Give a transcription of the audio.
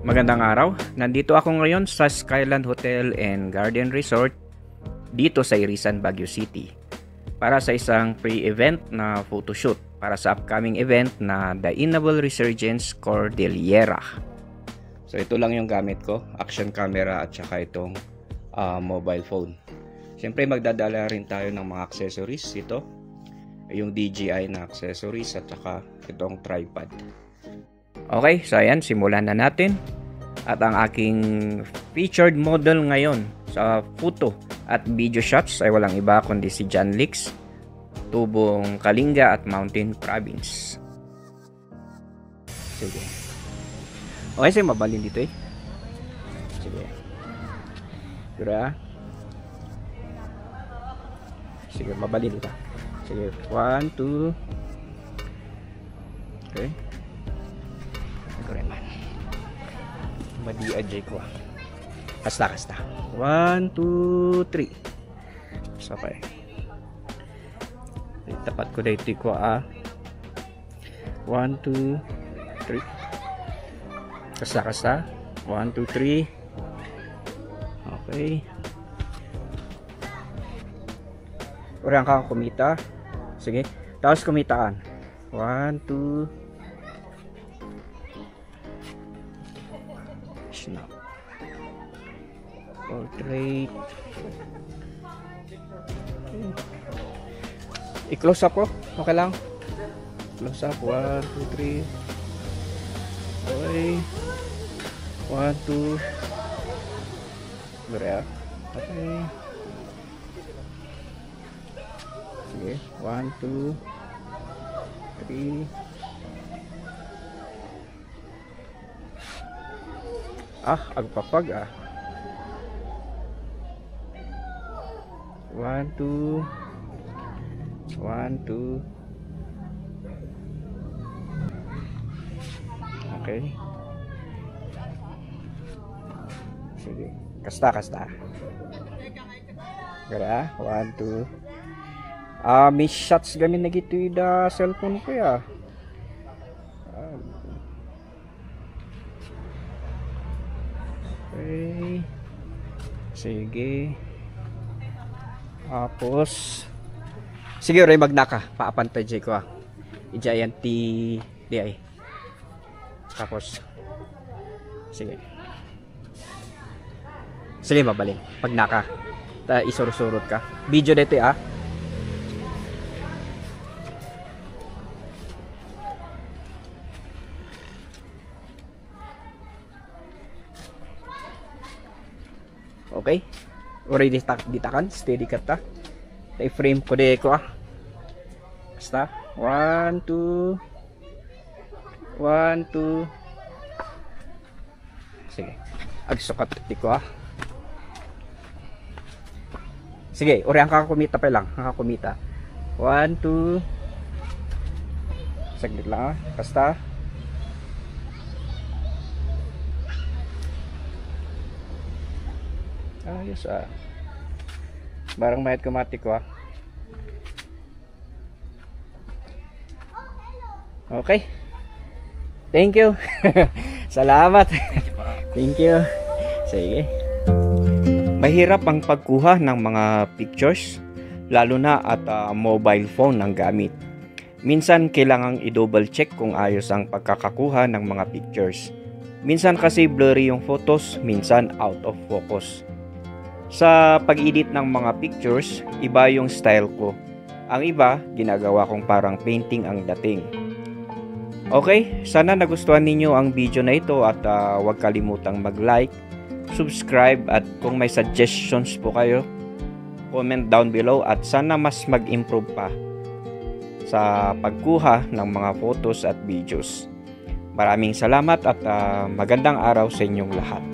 Magandang araw. Nandito ako ngayon sa Skyland Hotel and Garden Resort dito sa Irisan, Baguio City para sa isang pre-event na photoshoot para sa upcoming event na The Innable Resurgence Cordillera. So ito lang yung gamit ko, action camera at saka itong mobile phone. Siyempre magdadala rin tayo ng mga accessories. Ito yung DJI na accessories at saka itong tripod. Okay, so ayan, simulan na natin. At ang aking featured model ngayon sa photo at video shots ay walang iba kundi si John Lix, Tubong Kalinga at Mountain Province. Sige. Okay, sige, mabalin dito eh. Sige. Gura. Sige, mabalin dito. Sige, 1, 2. Okay. Nagreman. Madi-adjay ko. Kasta. 1, 2, 3. Sabay. Tapat ko dito ko 1, 2, 3. Kasta. 1, 2, 3. Okay. Urang kang kumita. Sige. Tapos kumitaan. 1, 2. Snap. Portrait. I-close up ko. Okay lang. Close up. 1, 2, 3. Okay. 1, 2. Gura. Okay. Sige. 1, 2, 3. Agpapag 1, 2. 1, 2. Okay. Sige. Kasta. Gara, 1, 2. May shots gamin na gito yung cellphone ko ya. Okay. Sige. Tapos sige, ray magnaka. Paapantay ko i-giant di ay. Tapos sige. Sige, mabalin. Pagnaka. Isurot ka. Video dito Okay. Already ditakan. Steady ka ta. I-frame ko dito Basta. 1, 2. 1, 2. Sige. Agsukat dito Sige. Uri ang kakakumita pa lang. Kakakumita. 1, 2. Saglit lang Basta. Ayos barang may automatic Okay. Thank you. Salamat. Thank you. Sige. Mahirap ang pagkuha ng mga pictures lalo na at mobile phone ang gamit. Minsan kailangang i-double check kung ayos ang pagkakakuha ng mga pictures. Minsan kasi blurry yung photos, minsan out of focus. Sa pag-edit ng mga pictures, iba yung style ko. Ang iba, ginagawa kong parang painting ang dating. Okay, sana nagustuhan ninyo ang video na ito at huwag kalimutang mag-like, subscribe at kung may suggestions po kayo, comment down below at sana mas mag-improve pa sa pagkuha ng mga photos at videos. Maraming salamat at magandang araw sa inyong lahat.